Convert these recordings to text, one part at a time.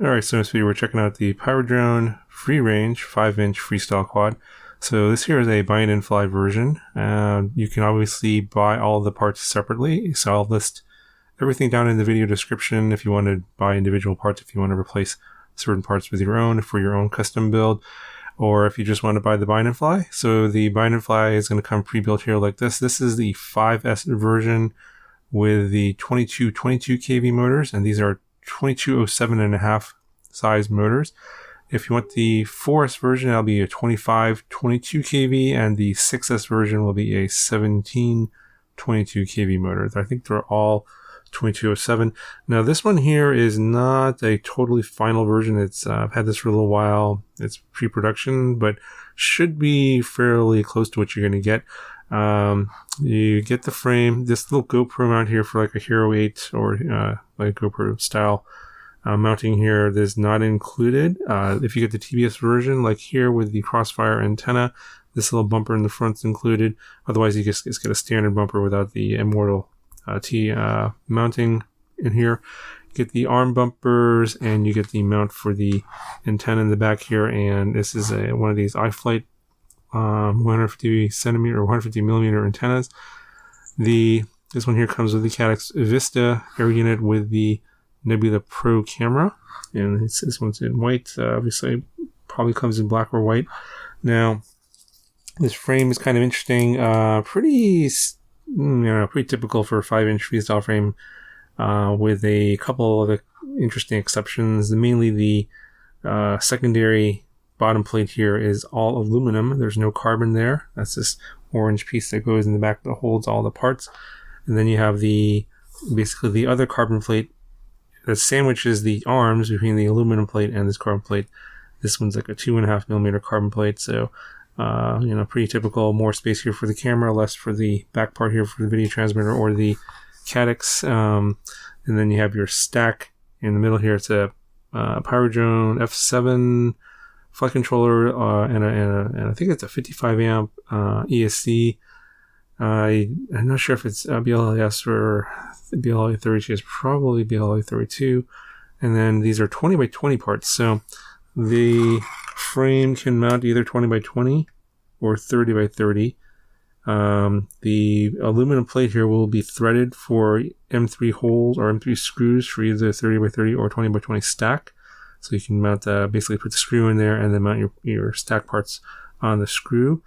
Alright, so in this video we're checking out the Pyrodrone FreeRange 5-inch freestyle quad. So this here is a buy and fly version. You can obviously buy all the parts separately, so I'll list everything down in the video description if you want to buy individual parts, if you want to replace certain parts with your own for your own custom build, or if you just want to buy the buy and fly. So the buy and fly is going to come pre-built here like this. This is the 5S version with the 22 kV motors, and these are 2207.5 size motors. If you want the 4S version, that'll be a 22 kV, and the 6S version will be a 22 kV motor. I think they're all 2207. Now this one here is not a totally final version. It's I've had this for a little while. It's pre-production, but should be fairly close to what you're going to get. You get the frame, this little GoPro mount here for like a Hero 8 or like GoPro style mounting here. That's not included. If you get the TBS version, like here with the Crossfire antenna, this little bumper in the front's included. Otherwise, you just get a standard bumper without the Immortal T mounting in here. You get the arm bumpers, and you get the mount for the antenna in the back here. And this is one of these iFlight 150 centimeter or 150 millimeter antennas. This one here comes with the Caddx Vista air unit with the Nebula Pro camera, and this one's in white. Obviously, probably comes in black or white. Now, this frame is kind of interesting. Pretty typical for a 5-inch freestyle frame, with a couple of interesting exceptions. Mainly the secondary bottom plate here is all aluminum. There's no carbon there. That's this orange piece that goes in the back that holds all the parts. And then you have basically the other carbon plate that sandwiches the arms between the aluminum plate and this carbon plate. This one's like a 2.5 millimeter carbon plate. So, pretty typical. More space here for the camera, less for the back part here for the video transmitter or the Caddx. And then you have your stack in the middle here. It's a Pyrodrone F7 flight controller, and I think it's a 55 amp ESC. I'm not sure if it's BLS or BLA32. It's probably BLA32. And then these are 20 by 20 parts. So the frame can mount either 20 by 20 or 30 by 30. The aluminum plate here will be threaded for M3 holes or M3 screws for either 30 by 30 or 20 by 20 stack. So you can mount, basically put the screw in there and then mount your stack parts on the screw.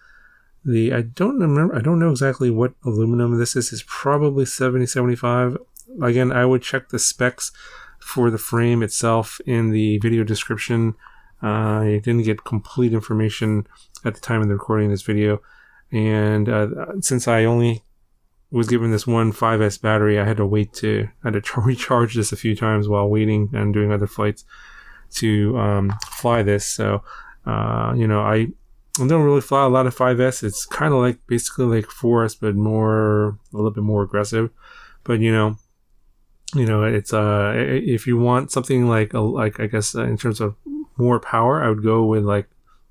I don't know exactly what aluminum this is. It's probably 7075. Again, I would check the specs for the frame itself in the video description. I didn't get complete information at the time of the recording of this video. And since I only was given this one 5S battery, I had to recharge this a few times while waiting and doing other flights to fly this. So I don't really fly a lot of 5S. It's kind of like basically like 4S, but a little bit more aggressive. But it's if you want something like I guess in terms of more power, I would go with like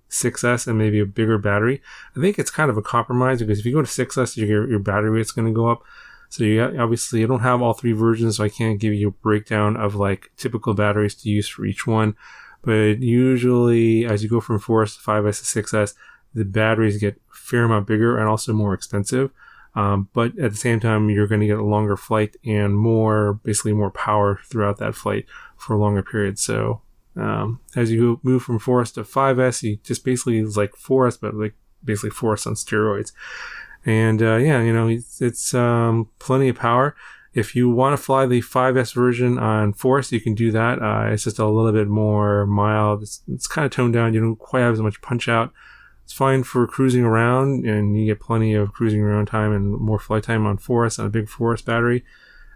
6S and maybe a bigger battery. I think it's kind of a compromise, because if you go to 6S, your battery rate's going to go up. So you don't have all three versions, so I can't give you a breakdown of like typical batteries to use for each one. But usually, as you go from 4S to 5S to 6S, the batteries get a fair amount bigger and also more expensive. But at the same time, you're going to get a longer flight and basically more power throughout that flight for a longer period. So as you move from 4S to 5S, you just basically is like 4S, but like basically 4S on steroids. And it's plenty of power. If you want to fly the 5S version on 4S, you can do that. It's just a little bit more mild. It's kind of toned down. You don't quite have as much punch out. It's fine for cruising around, and you get plenty of cruising around time and more flight time on 4S on a big 4S battery.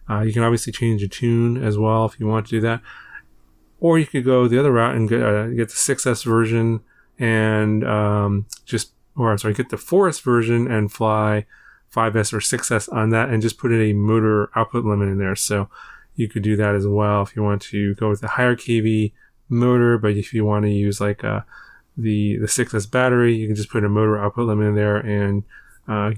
You can obviously change the tune as well if you want to do that. Or you could go the other route and get the 6S version and get the 4S version and fly 5S or 6S on that and just put in a motor output limit in there. So you could do that as well if you want to go with a higher kV motor, but if you want to use like the 6S battery, you can just put a motor output limit in there and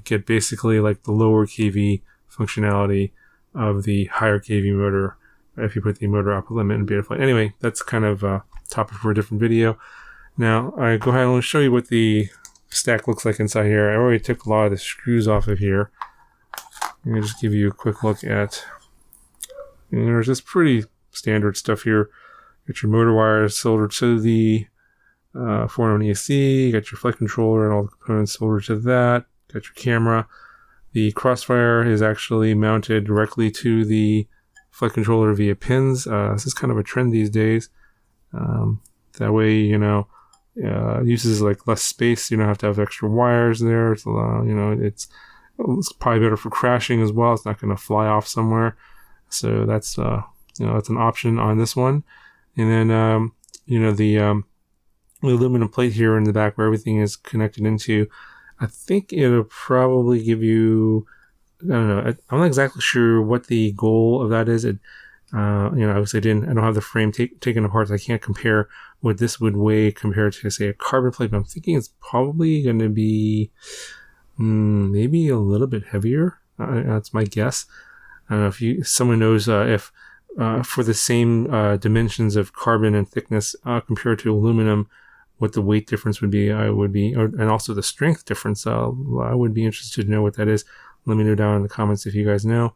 get basically like the lower kV functionality of the higher kV motor if you put the motor output limit in beta flight. Anyway, that's kind of a topic for a different video. Now, I go ahead and show you what the stack looks like inside here. I already took a lot of the screws off of here. Let me just give you a quick look at, there's this pretty standard stuff here. Got your motor wires soldered to the 401 ESC, got your flight controller and all the components soldered to that, got your camera. The crossfire is actually mounted directly to the flight controller via pins. This is kind of a trend these days. That way, uses like less space. You don't have to have extra wires there. It's it's probably better for crashing as well. It's not going to fly off somewhere. So that's that's an option on this one. And then the aluminum plate here in the back where everything is connected into. I think it'll probably give you, I don't know, I'm not exactly sure what the goal of that is. Obviously I don't have the frame taken apart, so I can't compare what this would weigh compared to, say, a carbon plate, but I'm thinking it's probably going to be maybe a little bit heavier. That's my guess. I don't know if someone knows if for the same dimensions of carbon and thickness compared to aluminum, what the weight difference would be, and also the strength difference. I would be interested to know what that is. Let me know down in the comments if you guys know.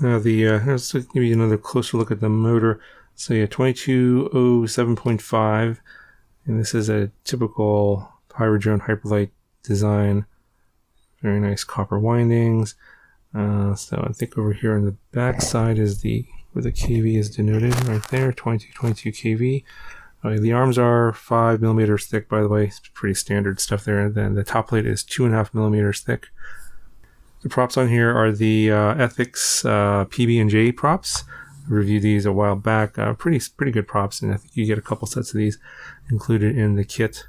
Now let's give you another closer look at the motor. So yeah, 2207.5, and this is a typical Pyrodrone Hyperlite design. Very nice copper windings. So I think over here on the back side is where the kV is denoted right there, 2222 kV. The arms are 5 millimeters thick, by the way. It's pretty standard stuff there. And then the top plate is 2.5 millimeters thick. The props on here are the Ethics PB&J props. I reviewed these a while back. Pretty good props, and I think you get a couple sets of these included in the kit.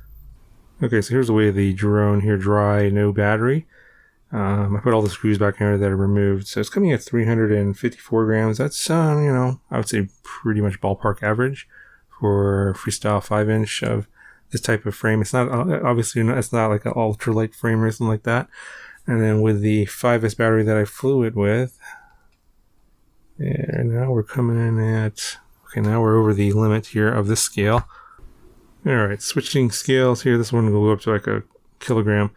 Okay, so here's the way of the drone here, dry, no battery. I put all the screws back in there that are removed. So it's coming at 354 grams. That's, I would say pretty much ballpark average for freestyle 5-inch of this type of frame. It's not, obviously, it's not like an ultralight frame or something like that. And then with the 5S battery that I flew it with, and now we're coming in at, okay, now we're over the limit here of this scale. All right, switching scales here. This one will go up to like a kilogram.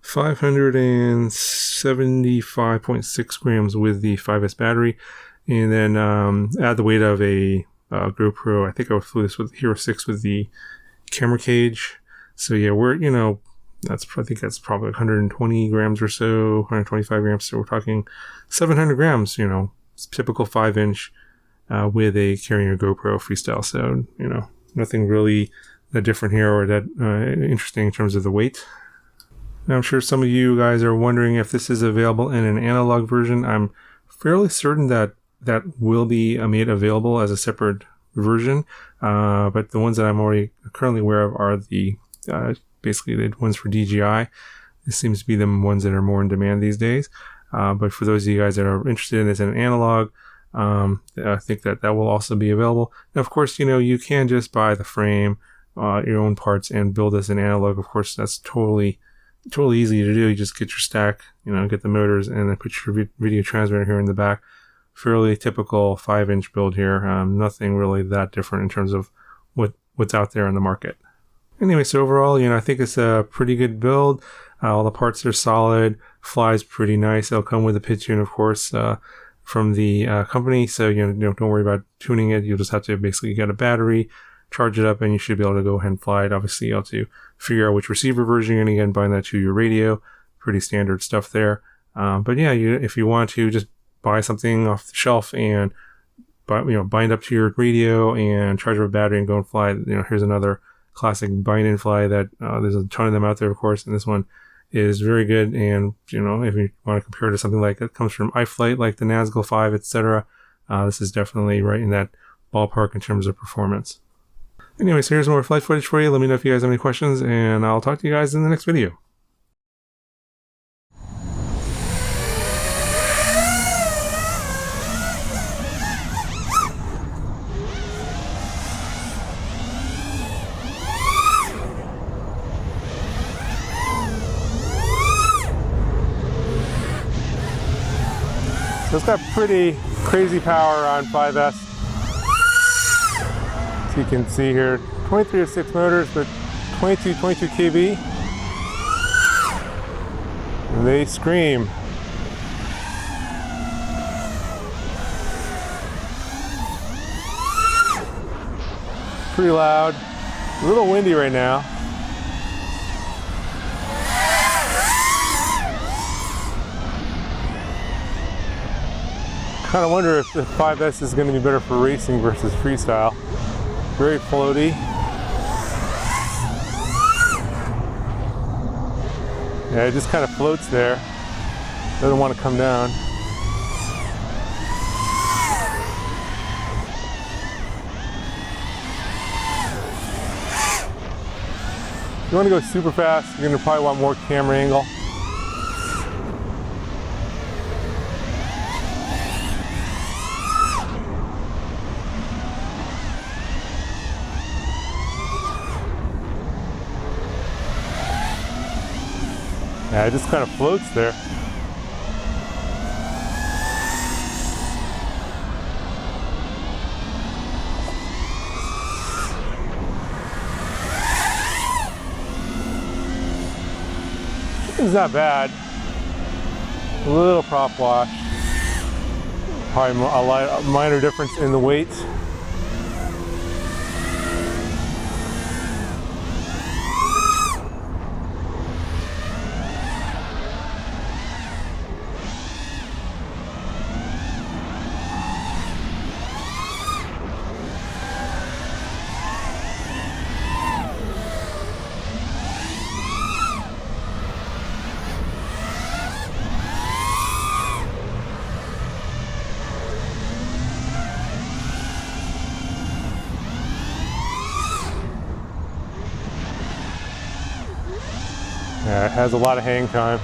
575.6 grams with the 5S battery. And then add the weight of a GoPro. I think I flew this with Hero 6 with the camera cage. So yeah, we're, I think that's probably 120 grams or so, 125 grams. So we're talking 700 grams, typical 5-inch with carrying a GoPro freestyle. So, nothing really that different here or that interesting in terms of the weight. Now, I'm sure some of you guys are wondering if this is available in an analog version. I'm fairly certain that will be made available as a separate version, but the ones that I'm already currently aware of are the basically the ones for DJI. This seems to be the ones that are more in demand these days. But for those of you guys that are interested in this in an analog, I think that will also be available. Now, of course, you can just buy the frame, your own parts, and build this in analog. Of course, that's totally easy to do. You just get your stack, get the motors, and then put your video transmitter here in the back. Fairly typical 5-inch build here. Nothing really that different in terms of what's out there in the market. Anyway, so overall, I think it's a pretty good build. All the parts are solid. Flies pretty nice. It'll come with a pit tune, of course, from the company. So don't worry about tuning it. You'll just have to basically get a battery, charge it up, and you should be able to go ahead and fly it. Obviously, you have to figure out which receiver version you're going to get and bind that to your radio. Pretty standard stuff there. But yeah, if you want to just buy something off the shelf and bind up to your radio and charge up a battery and go and fly. Here's another classic bind and fly that there's a ton of them out there, of course, and this one is very good. And if you want to compare it to something like that comes from iFlight, like the Nazgul 5, etc., this is definitely right in that ballpark in terms of performance. Anyway, so here's more flight footage for you. Let me know if you guys have any questions, and I'll talk to you guys in the next video. So it's got pretty Crazy power on 5S. So you can see here, 2306 motors, but 22 kV. And they scream. Pretty loud. A little windy right now. Kind of wonder if the 5S is going to be better for racing versus freestyle. Very floaty. Yeah, it just kind of floats there. Doesn't want to come down. If you want to go super fast, you're going to probably want more camera angle. Yeah, it just kind of floats there. It's not bad. A little prop wash. Probably a minor difference in the weight. Yeah, it has a lot of hang time.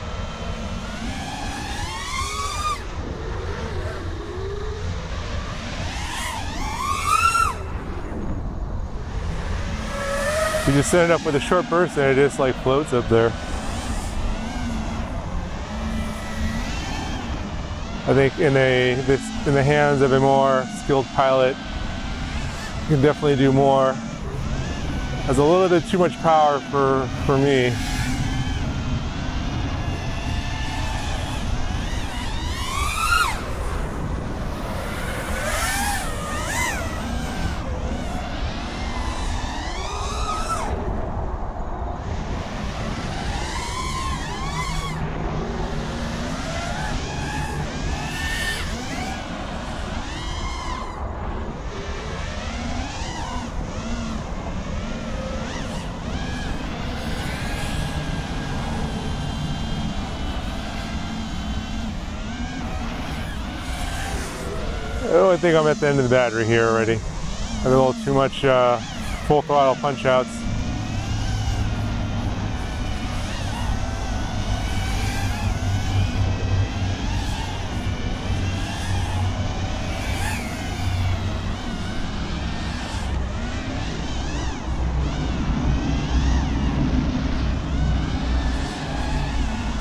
You just set it up with a short burst and it just like floats up there. I think in the hands of a more skilled pilot, you can definitely do more. Has a little bit too much power for me. Oh, I think I'm at the end of the battery here already. I have a little too much full throttle punch outs.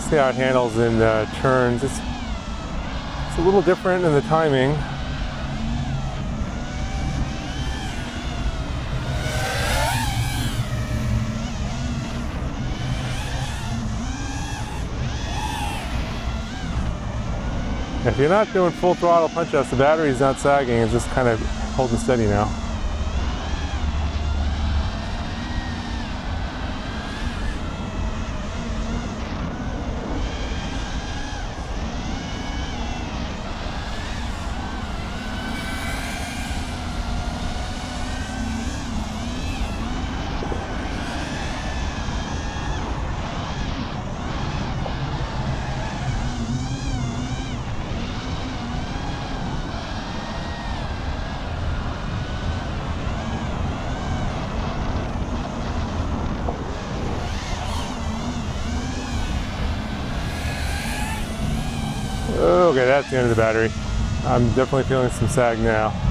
See how it handles in turns. It's a little different in the timing. If you're not doing full throttle punch outs, the battery's not sagging, it's just kind of holding steady now. Okay, that's the end of the battery. I'm definitely feeling some sag now.